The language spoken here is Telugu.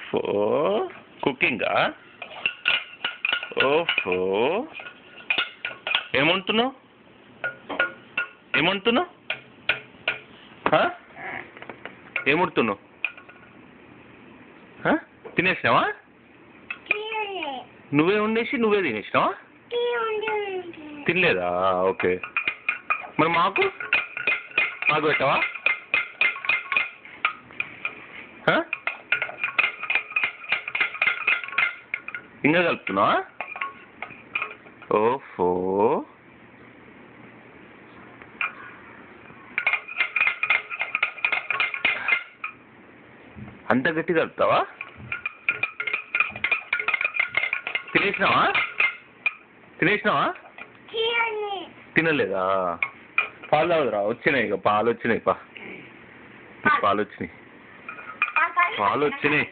ఓఫో కుకింగా? ఓఫో ఏమంటున్నావు? ఏమంటున్నావు? ఏమంటున్నావు? తినేసినావా? నువ్వే వండేసి నువ్వే తినేసినావా? తినలేదా? ఓకే, మరి మాకు పెట్టవా? ఇంకా కలుపుతున్నావా? ఓఫో అంత గట్టి కలుపుతావా? తినేసినావా? తినలేదా? పాలు తాగుదురా? వచ్చినాయి, ఇక పాలు వచ్చినాయి. పాలు వచ్చినాయి.